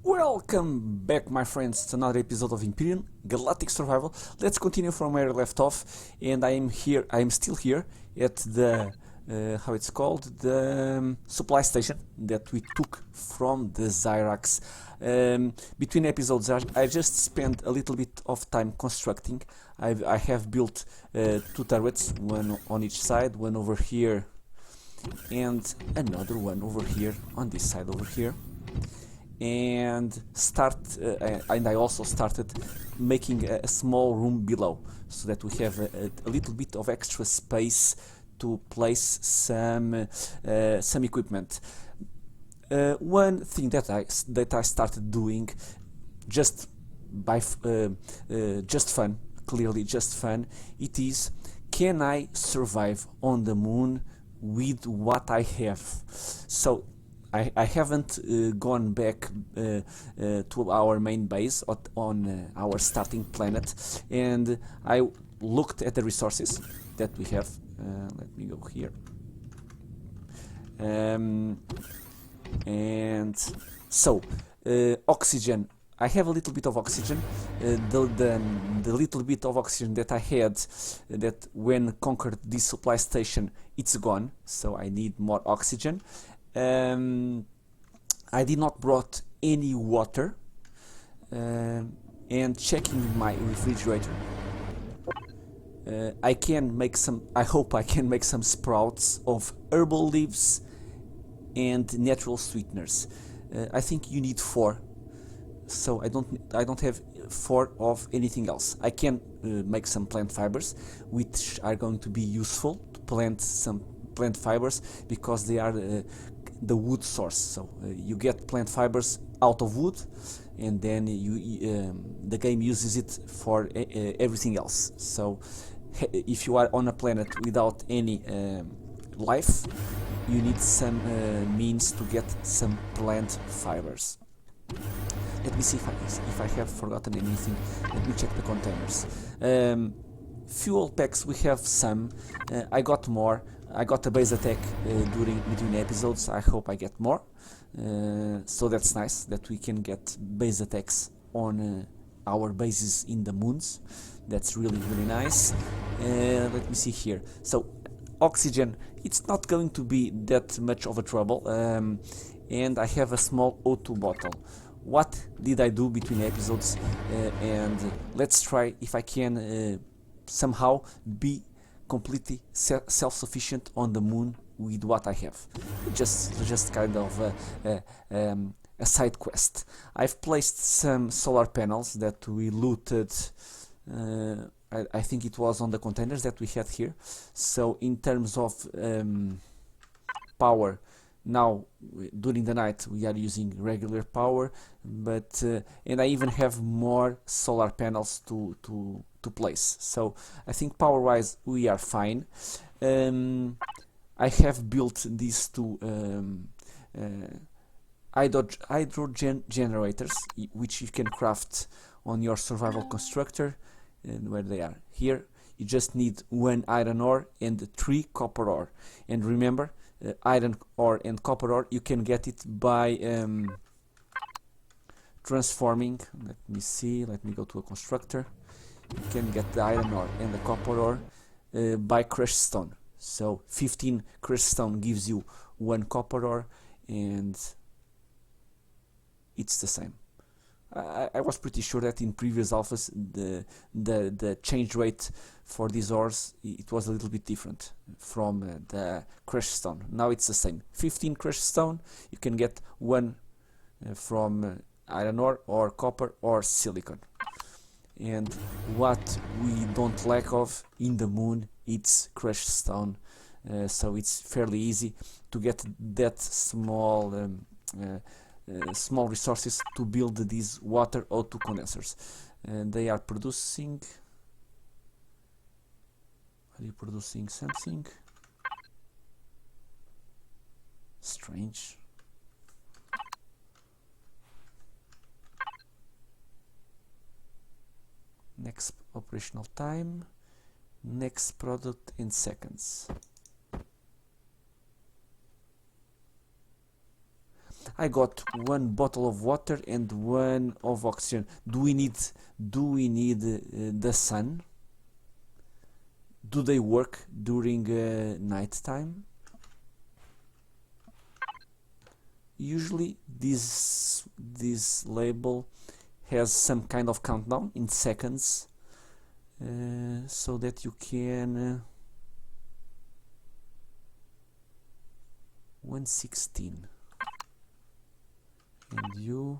Welcome back, my friends, to another episode of Empyrion, Galactic Survival. Let's continue from where I left off, and I am still here at the, how it's called, the supply station that we took from the Zyrax. Between episodes, I just spent a little bit of time constructing. I have built two turrets, one on each side, one over here, and another one over here, on this side over here. And I also started making a small room below, so that we have a little bit of extra space to place some equipment. One thing that I started doing, just just fun, clearly just fun, it is: can I survive on the moon with what I have? So I haven't gone back to our main base on our starting planet, and I looked at the resources that we have. Let me go here. And so, oxygen. I have a little bit of oxygen. The little bit of oxygen that I had, that when conquered this supply station, it's gone. So I need more oxygen. I did not brought any water, and checking my refrigerator, I can make some. I hope I can make some sprouts of herbal leaves and natural sweeteners. I think you need 4, so I don't have 4 of anything else. I can make some plant fibers, which are going to be useful to plant some plant fibers, because they are the wood source. So you get plant fibers out of wood, and then the game uses it for everything else. So if you are on a planet without any life, you need some means to get some plant fibers. Let me see if I have forgotten anything. Let me check the containers. Fuel packs, we have some. I got more. I got a base attack between episodes. I hope I get more. So that's nice that we can get base attacks on our bases in the moons. That's really nice. Let me see here. So oxygen, it's not going to be that much of a trouble. And I have a small O2 bottle. What did I do between episodes? And let's try if I can somehow be completely self-sufficient on the moon with what I have. Just kind of a side quest. I've placed some solar panels that we looted. I think it was on the containers that we had here. So in terms of power, now during the night we are using regular power, but and I even have more solar panels to place. So I think power wise we are fine. I have built these two hydrogen generators, which you can craft on your survival constructor. And where they are here, you just need 1 iron ore and 3 copper ore. And remember, iron ore and copper ore, you can get it by transforming. Let me see, let me go to a constructor. You can get the iron ore and the copper ore by crushed stone. So 15 crushed stone gives you 1 copper ore, and it's the same. I was pretty sure that in previous alphas the change rate for these ores, it was a little bit different from the crushed stone. Now it's the same. 15 crushed stone, you can get 1 from iron ore or copper or silicon. And what we don't lack of in the moon, it's crushed stone. So it's fairly easy to get that small small resources to build these water O2 condensers. And they are producing. Are you producing something strange? Next operational time, next product in seconds. I got one bottle of water and one of oxygen. Do we need the sun? Do they work during night time? Usually this label has some kind of countdown in seconds, so that you can 116 and you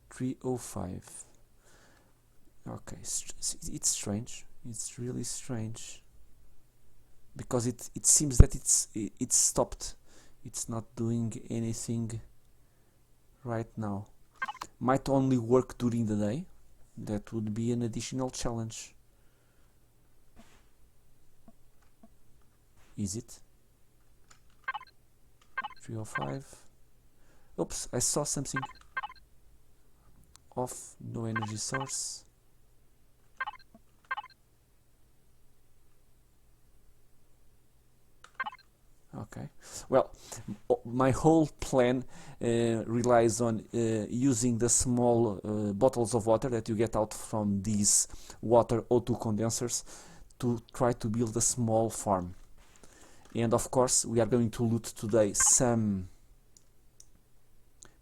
305. Okay, it's strange. It's really strange because it seems that it's stopped. It's not doing anything right now. Might only work during the day. That would be an additional challenge. Is it? 305. Oops, I saw something. Off, no energy source. Okay, well, my whole plan relies on using the small bottles of water that you get out from these water O2 condensers to try to build a small farm. And of course, we are going to loot today some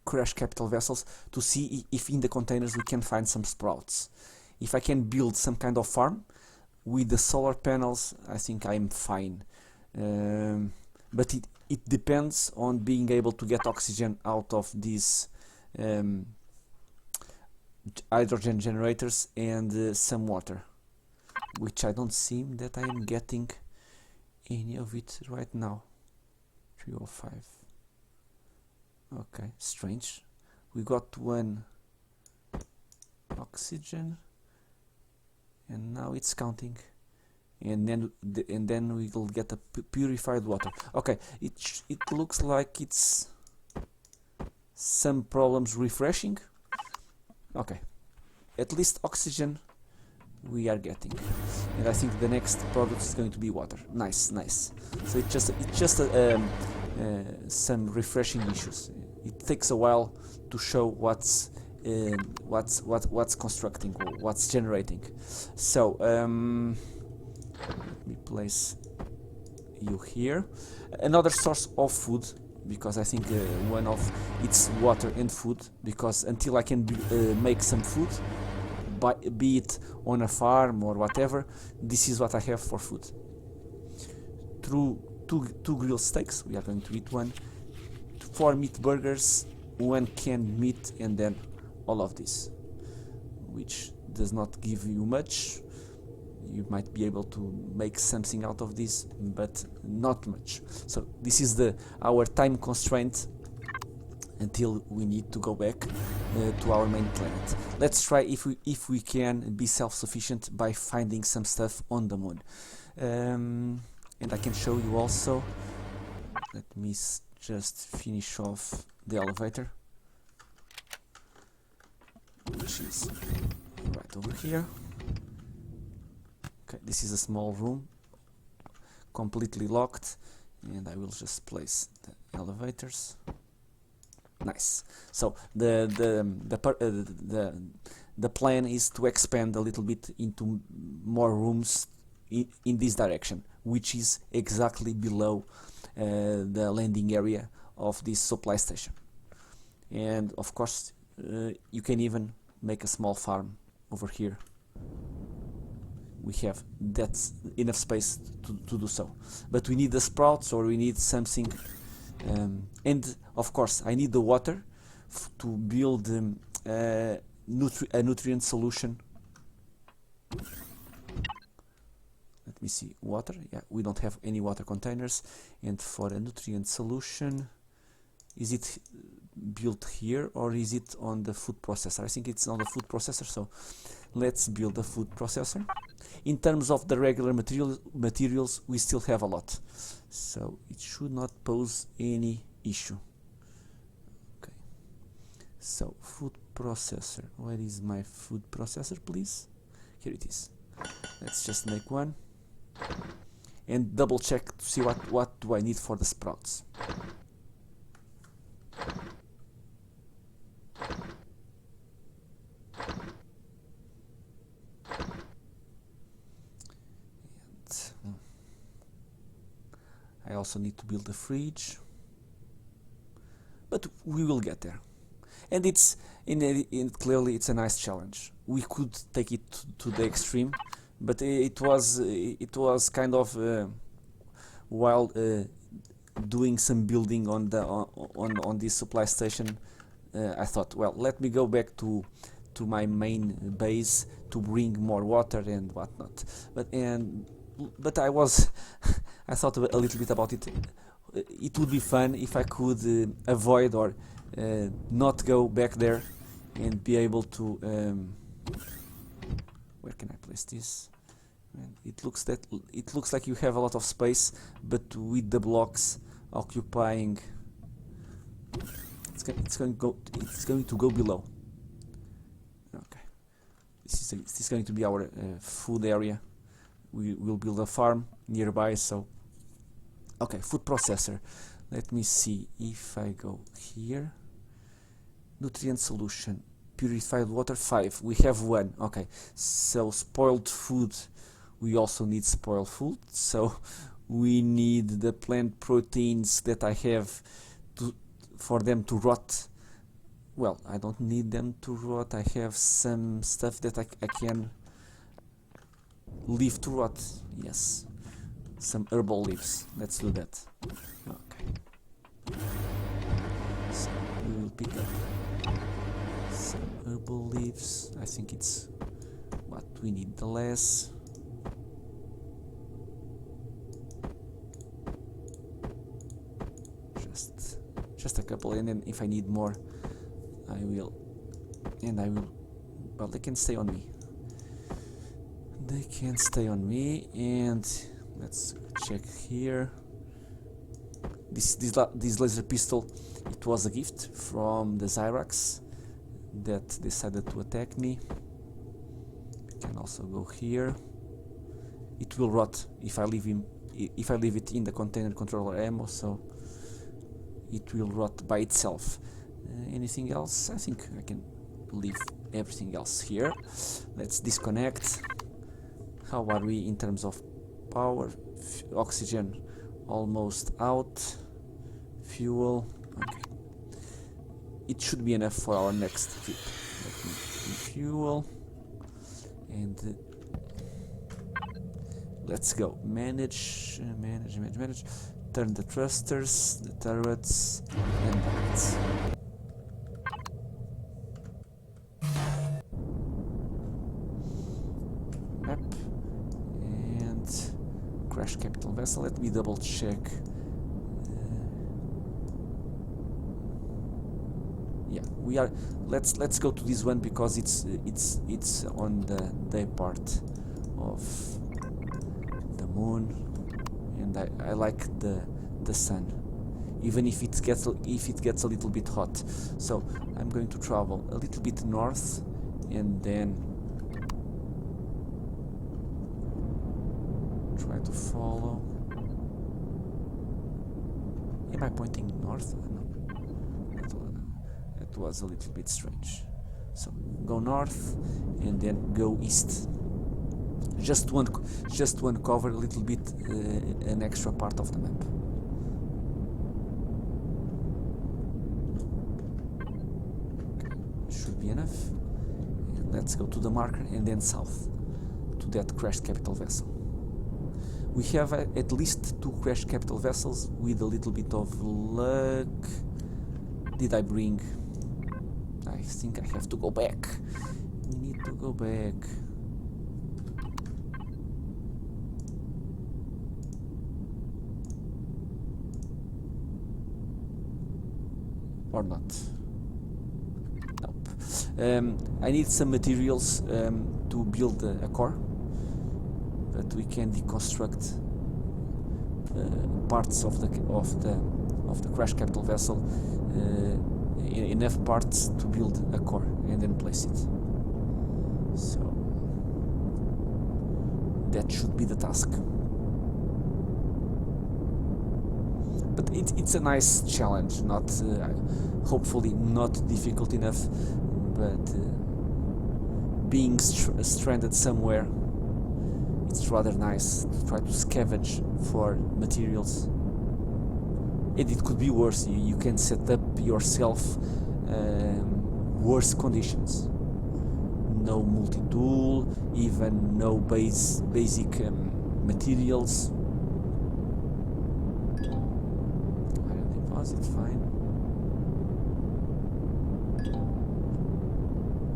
crash capital vessels to see if in the containers we can find some sprouts. If I can build some kind of farm with the solar panels, I think I'm fine. But it depends on being able to get oxygen out of these hydrogen generators and some water, which I don't seem that I am getting any of it right now. 305. Okay, strange. We got one oxygen and now it's counting. And then we will get a purified water. Okay, it looks like it's some problems refreshing. Okay, at least oxygen we are getting, and I think the next product is going to be water. Nice. So it's just some refreshing issues. It takes a while to show what's constructing or what's generating. So let me place you here. Another source of food, because I think one of it's water and food, because until I can make some food, be it on a farm or whatever, this is what I have for food. Two grilled steaks, we are going to eat one, 4 meat burgers, 1 canned meat, and then all of this, which does not give you much. You might be able to make something out of this, but not much. So this is our time constraint until we need to go back to our main planet. Let's try if we can be self-sufficient by finding some stuff on the moon. And I can show you also. Let me just finish off the elevator, which is right over here. Okay, this is a small room, completely locked, and I will just place the elevators. Nice. So the plan is to expand a little bit into more rooms in this direction, which is exactly below the landing area of this supply station. And of course, you can even make a small farm over here. We have enough space to do so, but we need the sprouts, or we need something, and of course I need the water to build a nutrient solution. Let me see, water, yeah, we don't have any water containers, and for a nutrient solution, is it built here or is it on the food processor? I think it's on the food processor, so let's build a food processor. In terms of the regular materials, we still have a lot, so it should not pose any issue. Okay, so food processor, where is my food processor, please? Here it is. Let's just make one and double check to see what do I need for the sprouts. I also need to build a fridge, but we will get there. And it's clearly it's a nice challenge. We could take it to the extreme, but it was kind of while doing some building on the on this supply station. I thought, well, let me go back to my main base to bring more water and whatnot. But I was I thought a little bit about it. It would be fun if I could avoid or not go back there and be able to where can I place this? And it looks like you have a lot of space, but with the blocks occupying, it's going to go below. Okay, this is going to be our food area. We will build a farm nearby. So okay, food processor. Let me see if I go here. Nutrient solution, purified water 5. We have 1. Okay, so spoiled food. We also need spoiled food. So we need the plant proteins that I have for them to rot. Well, I don't need them to rot. I have some stuff that I can leave to rot. Yes, some herbal leaves. Let's do that. Okay. So we will pick up some herbal leaves. I think it's what we need the less. Just a couple, and then if I need more, I will. Well, they can stay on me. They can stay on me, and let's check here. This laser pistol, it was a gift from the Xyrax that decided to attack me. We can also go here. It will rot if I leave it in the container controller ammo, so it will rot by itself. Anything else? I think I can leave everything else here. Let's disconnect. How are we in terms of power? Oxygen almost out. Fuel. Okay. It should be enough for our next trip. Let me refuel. And let's go. Manage. Turn the thrusters, the turrets, and that. Map and crash capital vessel. Let me double check. Yeah, we are. Let's go to this one because it's on the day part of the moon. And I like the sun, even if it gets a little bit hot. So I'm going to travel a little bit north, and then try to follow. Am I pointing north? No, that was a little bit strange. So go north, and then go east. Just to uncover a little bit an extra part of the map. Okay, should be enough. And let's go to the marker and then south to that crashed capital vessel. We have at least 2 crashed capital vessels with a little bit of luck. Did I bring? I think I have to go back. We need to go back. Or not. Nope. I need some materials to build a core, but we can deconstruct parts of the crash capital vessel, enough parts to build a core and then place it. So that should be the task. But it's a nice challenge, not hopefully not difficult enough, but being stranded somewhere, it's rather nice to try to scavenge for materials And it could be worse. You can set up yourself worse conditions. No multi-tool, even no basic materials. Iron deposit, fine.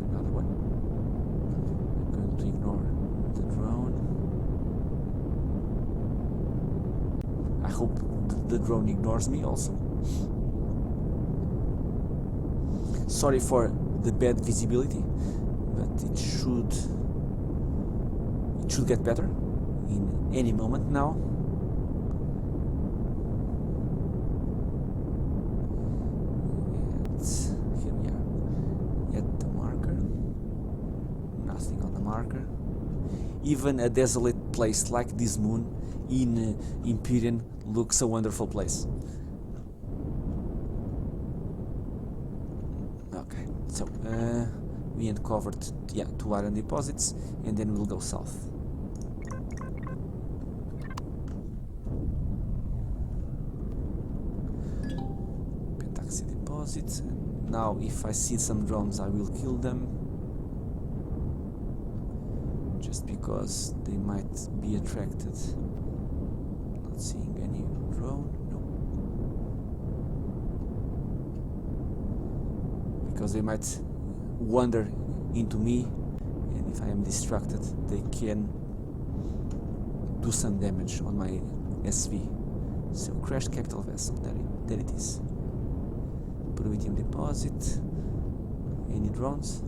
Another one. I'm going to ignore the drone. I hope the drone ignores me also. Sorry for the bad visibility, but it should get better in any moment now. And here we are at the marker. Nothing on the marker. Even a desolate place like this moon in Empyrion looks a wonderful place. Okay, so we uncovered 2 iron deposits, and then we'll go south. Pentaxi deposits. Now if I see some drones I will kill them, just because they might be attracted. Not seeing any drone, no. Because they might wander into me, and if I am distracted they can do some damage on my SV. So crashed capital vessel, there it is. Prometheum deposit. Any drones?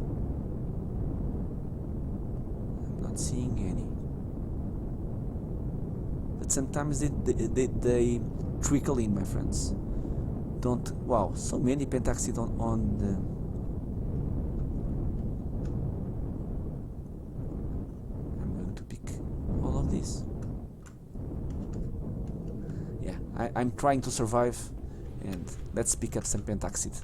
I'm not seeing any. But sometimes they trickle in, my friends. Don't. Wow, so many pentaxid on the. I'm going to pick all of these. Yeah, I'm trying to survive, and let's pick up some pentaxid.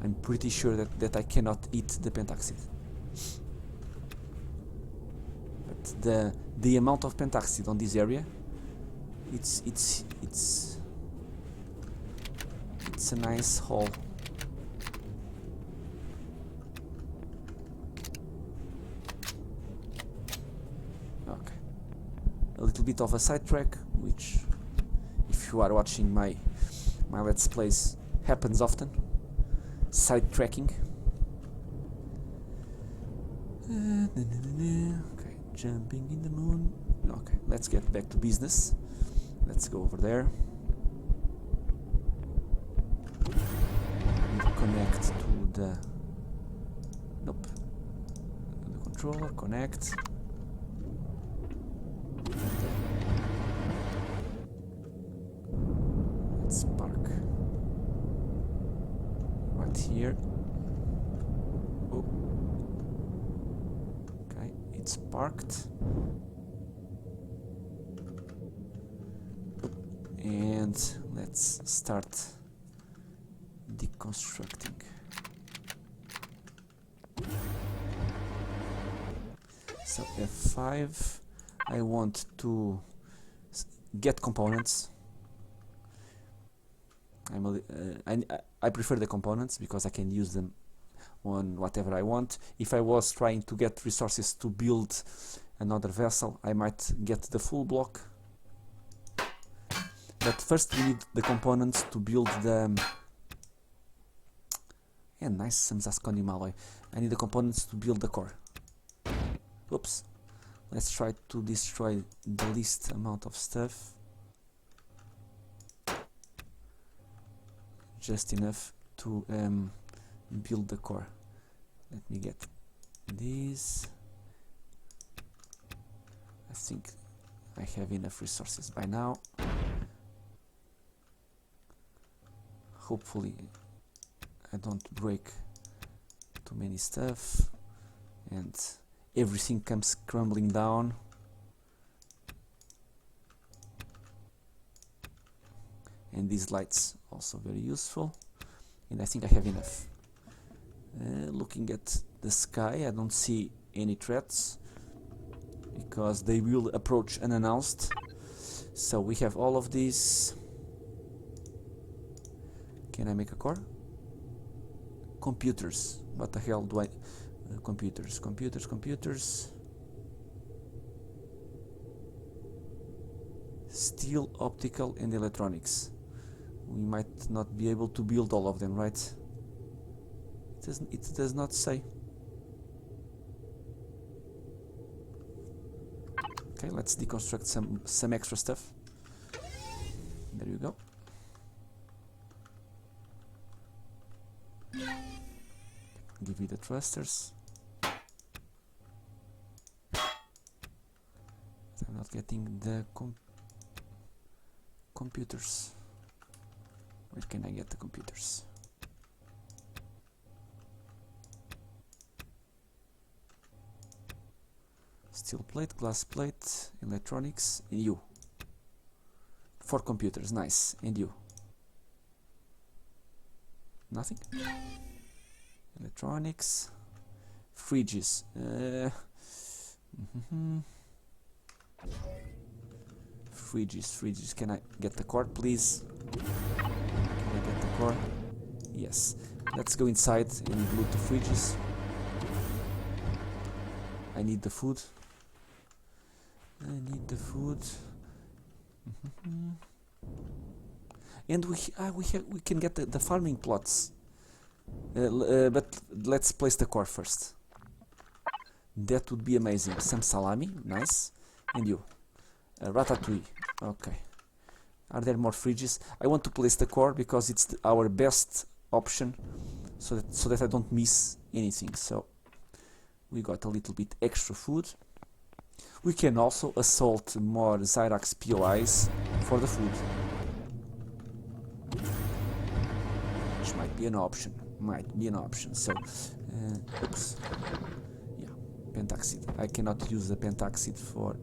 I'm pretty sure that I cannot eat the pentaxid. But the amount of pentaxid on this area, it's a nice haul. Okay, a little bit of a sidetrack, which, if you are watching my Let's Plays, happens often. Sidetracking. Okay, jumping in the moon. Okay, let's get back to business. Let's go over there. Connect to the. Nope. The controller. Connect. Let's park right here. Oh. Okay, it's parked. And let's start deconstructing. So F5, I want to get components. I prefer the components because I can use them on whatever I want. If I was trying to get resources to build another vessel, I might get the full block. But first we need the components to build the... Yeah, nice Samsasconium alloy. I need the components to build the core. Oops. Let's try to destroy the least amount of stuff. Just enough to build the core. Let me get these. I think I have enough resources by now. Hopefully I don't break too many stuff and everything comes crumbling down. And these lights also very useful, and I think I have enough. Looking at the sky, I don't see any threats because they will approach unannounced. So we have all of these. Can I make a core? Computers. What the hell do I... computers. Steel, optical and electronics. We might not be able to build all of them, right? It does not say. Okay, let's deconstruct some extra stuff. There you go. Give me the thrusters. I'm not getting the computers. Where can I get the computers? Steel plate, glass plate, electronics, and you. 4 computers, nice. And you? Nothing? Electronics, fridges. Fridges. Can I get the core, please? Can I get the core? Yes. Let's go inside and loot the fridges. I need the food. And we can get the farming plots. But let's place the core first. That would be amazing. Some salami, nice. And you? Ratatouille. Okay. Are there more fridges? I want to place the core because it's our best option, so that I don't miss anything. So we got a little bit extra food. We can also assault more Zyrax POIs for the food, which might be an option. So, oops. Yeah, pentaxid. I cannot use the pentaxid for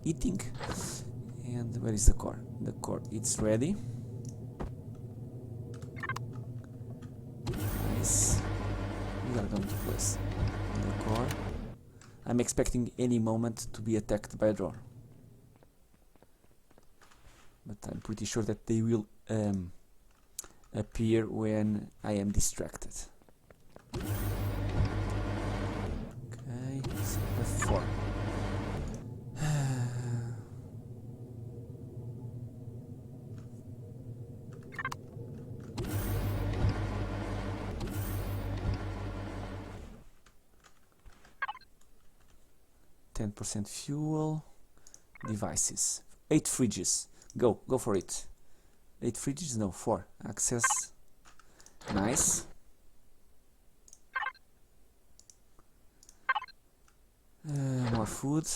eating. And where is the core? The core, it's ready. Nice. We are going to place the core. I'm expecting any moment to be attacked by a drawer, but I'm pretty sure that they will appear when I am distracted. Okay, so F4. %, fuel, devices, 8 fridges, go for it. 8 fridges, no, 4, access, nice. More food,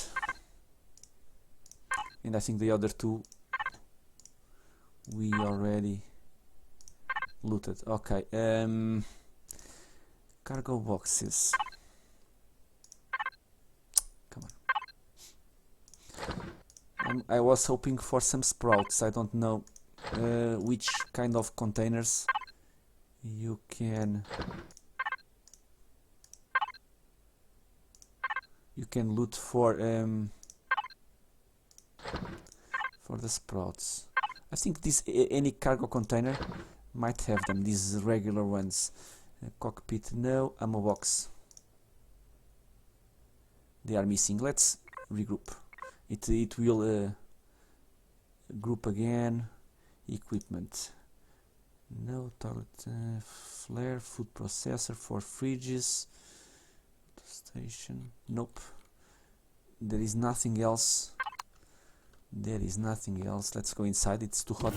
and I think the other 2 we already looted. Okay, cargo boxes. I was hoping for some sprouts. I don't know which kind of containers you can loot for the sprouts. I think this any cargo container might have them. These regular ones. Cockpit, no. Ammo box. They are missing. Let's regroup. It will group again. Equipment, no. Toilet, flare, food processor, 4 fridges, station, nope. There is nothing else. Let's go inside. It's too hot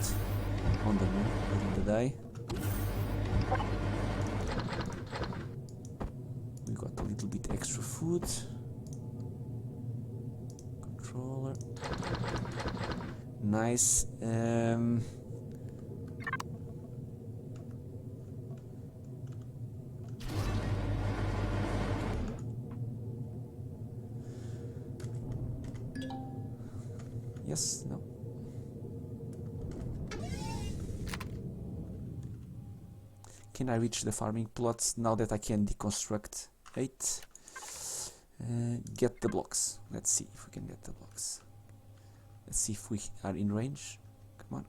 on the moon during the day. We got a little bit extra food. Controller, nice. Yes, no. Can I reach the farming plots now that I can deconstruct 8? Get the blocks. Let's see if we can get the blocks. Let's see if we are in range. Come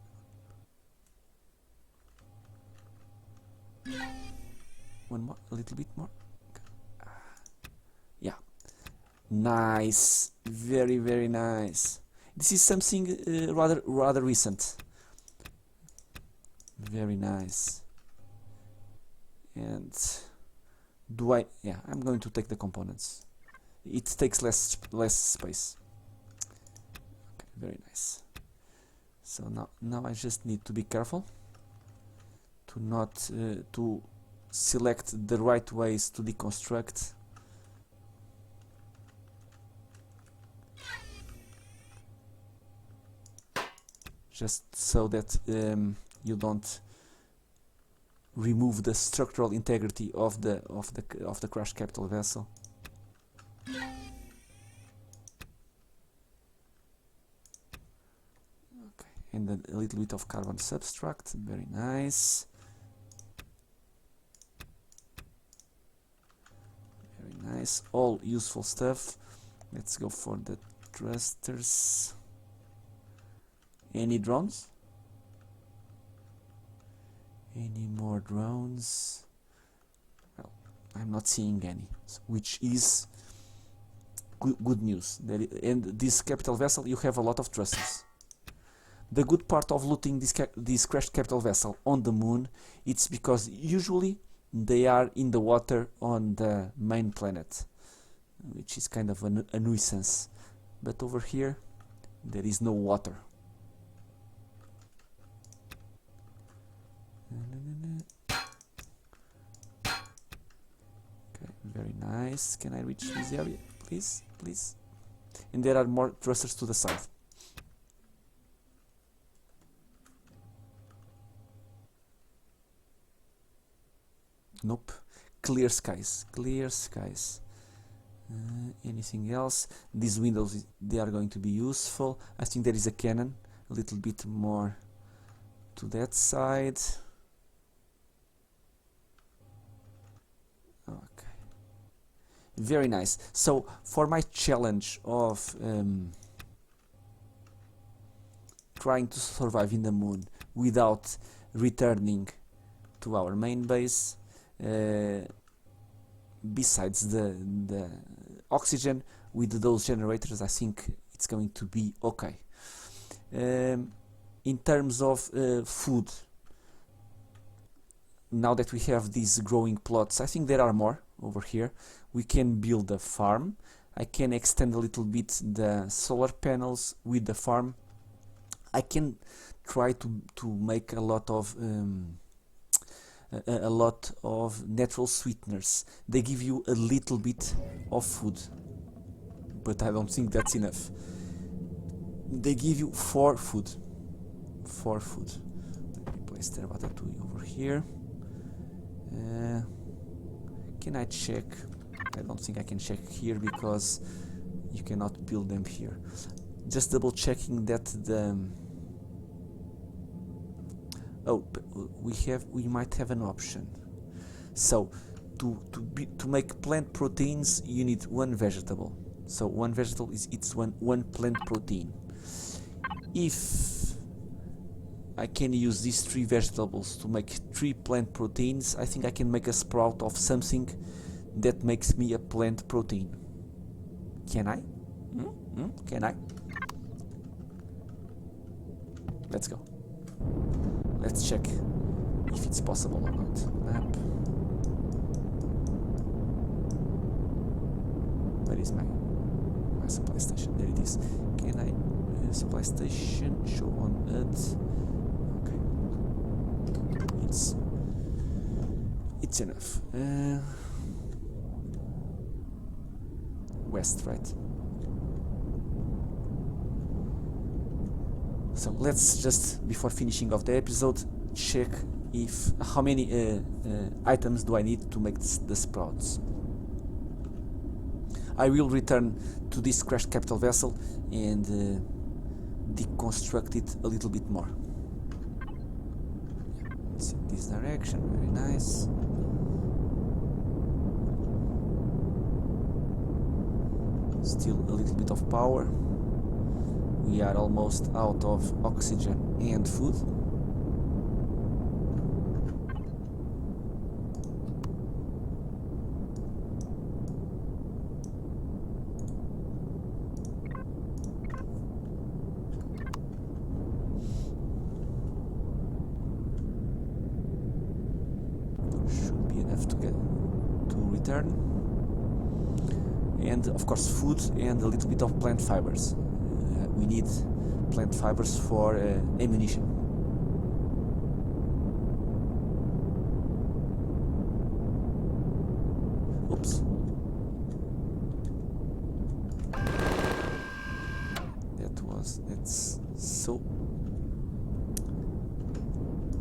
on. One more, a little bit more. Yeah. Nice. Very, very nice. This is something rather recent. Very nice. And yeah, I'm going to take the components. It takes less space. Okay, very nice. So now I just need to be careful to not to select the right ways to deconstruct. Just so that you don't remove the structural integrity of the crashed capital vessel. Okay, and a little bit of carbon subtract. Very nice. Very nice. All useful stuff. Let's go for the thrusters. Any drones? Any more drones? Well, I'm not seeing any, which is good news. And this capital vessel, you have a lot of thrusters. The good part of looting this crashed capital vessel on the moon, it's because usually they are in the water on the main planet, which is kind of a nuisance. But over here, there is no water. Okay, very nice. Can I reach this area, please? Please. And there are more thrusters to the side. Nope. Clear skies. Clear skies. Anything else? These windows, they are going to be useful. I think there is a cannon. A little bit more to that side. Okay. Very nice. So for my challenge of trying to survive in the moon without returning to our main base, besides the oxygen, with those generators, I think it's going to be okay. In terms of food, now that we have these growing plots, I think there are more over here. We can build a farm. I can extend a little bit the solar panels with the farm. I can try to make a lot of natural sweeteners. They give you a little bit of food, but I don't think that's enough. They give you 4 food. 4 food. Let me place the ratatouille over here. Can I check? I don't think I can check here because you cannot build them here. Just double checking that the we might have an option. So to make plant proteins, you need 1 vegetable. So 1 vegetable is one plant protein. If I can use these 3 vegetables to make 3 plant proteins, I think I can make a sprout of something that makes me a plant protein. Can I? Can I? Let's go. Let's check if it's possible or not. Map. Where is my supply station? There it is. Can I supply station show on it? Okay. It's enough. West, right? So let's just, before finishing off the episode, check if how many items do I need to make the sprouts. I will return to this crashed capital vessel and deconstruct it a little bit more. It's in this direction, very nice. Still a little bit of power. we are almost out of oxygen and food. Should be enough to return. And of course food and a little bit of plant fibers. We need plant fibers for ammunition. Oops. That's so.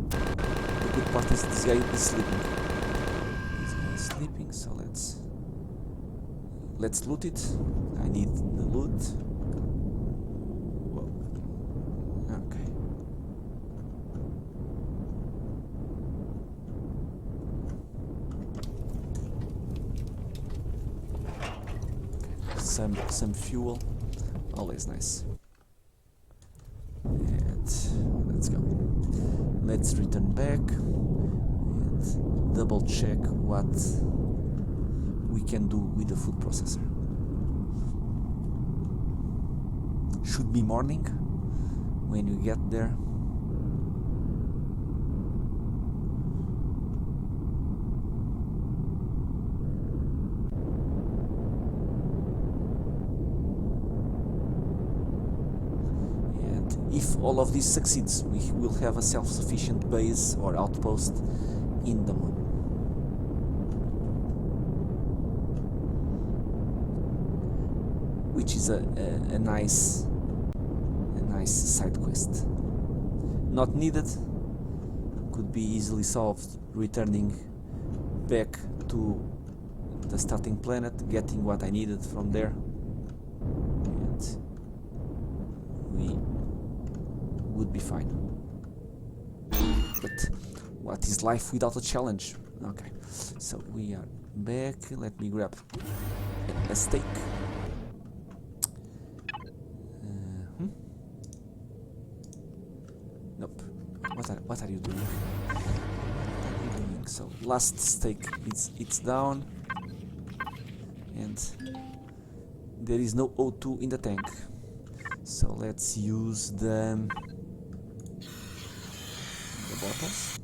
The good part is this guy is sleeping. This guy is sleeping, so let's loot it. I need the loot. Whoa. Okay. Some fuel, always nice. And let's go. Let's return back and double check what we can do with the food processor. Should be morning when you get there. If all of this succeeds, we will have a self-sufficient base or outpost in the moon. Which is a nice side quest. Not needed, could be easily solved returning back to the starting planet, getting what I needed from there, and we would be fine. But what is life without a challenge? Okay, so we are back. Let me grab a steak. Nope. What are you doing? What are you doing? So last steak, it's down, and there is no O2 in the tank. So let's use the bottles.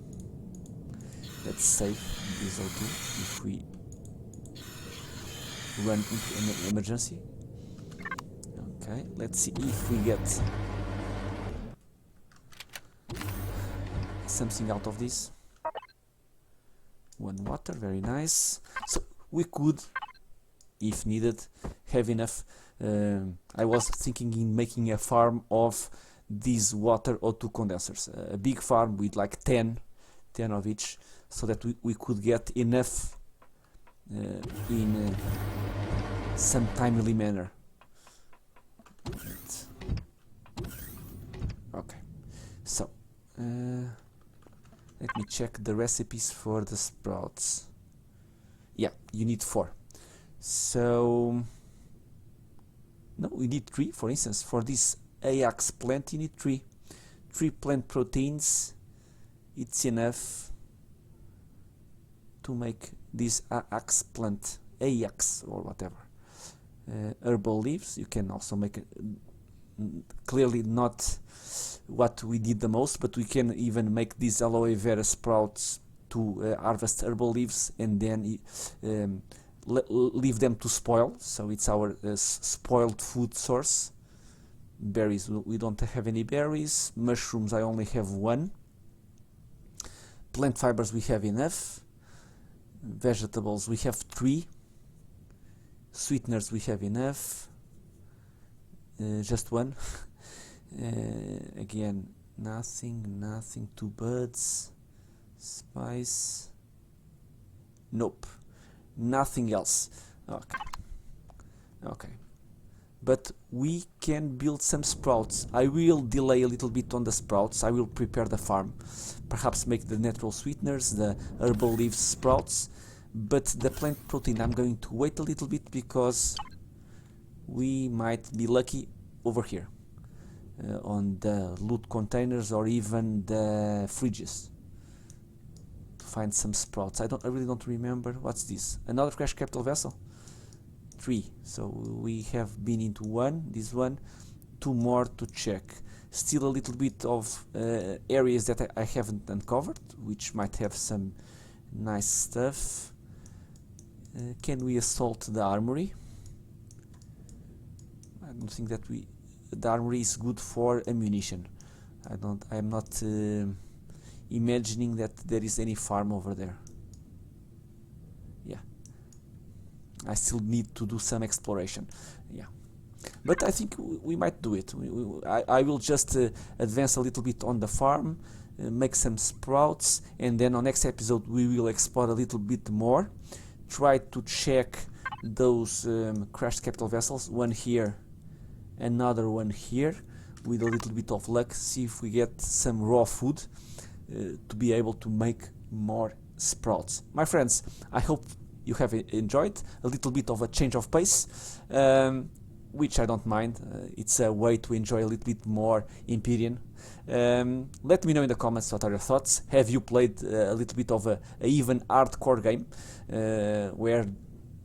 Let's save this O2 if we run into an emergency. Okay, let's see if we get something out of this. One water, very nice. So we could, if needed, have enough. I was thinking in making a farm of these water O2 condensers, a big farm with like 10 of each, so that we could get enough in some timely manner. Okay, so let me check the recipes for the sprouts. Yeah, you need 4. So no, we need 3. For instance, for this Ajax plant, you need 3 plant proteins. It's enough to make this Ajax plant, Ajax or whatever. Herbal leaves, you can also make it. Clearly not what we did the most, but we can even make these aloe vera sprouts to harvest herbal leaves and then leave them to spoil. So it's our spoiled food source. Berries, we don't have any berries. Mushrooms, I only have 1. Plant fibers, we have enough. Vegetables, we have 3. Sweeteners, we have enough. Just 1. Again, nothing. 2 buds. Spice. Nope. Nothing else. Okay. But we can build some sprouts. I will delay a little bit on the sprouts. I will prepare the farm. Perhaps make the natural sweeteners, the herbal leaves sprouts. But the plant protein, I'm going to wait a little bit because we might be lucky over here. on the loot containers or even the fridges to find some sprouts. I really don't remember. What's this? Another crash capital vessel? 3. So we have been into one, this one, 2 more to check. Still a little bit of areas that I haven't uncovered, which might have some nice stuff. Can we assault the armory? I don't think that the armory is good for ammunition. I'm not imagining that there is any farm over there. Yeah, I still need to do some exploration. Yeah, but I think we might do it. I will just advance a little bit on the farm, make some sprouts, and then on next episode we will explore a little bit more. Try to check those crashed capital vessels, one here, another one here, with a little bit of luck, see if we get some raw food to be able to make more sprouts. My friends, I hope you have enjoyed a little bit of a change of pace, which I don't mind. It's a way to enjoy a little bit more Empyrion. Let me know in the comments what are your thoughts. Have you played a little bit of a even hardcore game where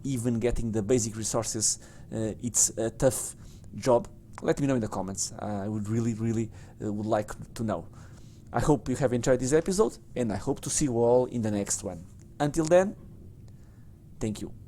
even getting the basic resources it's a tough job? Let me know in the comments. I would really would like to know. I hope you have enjoyed this episode, and I hope to see you all in the next one. Until then, thank you.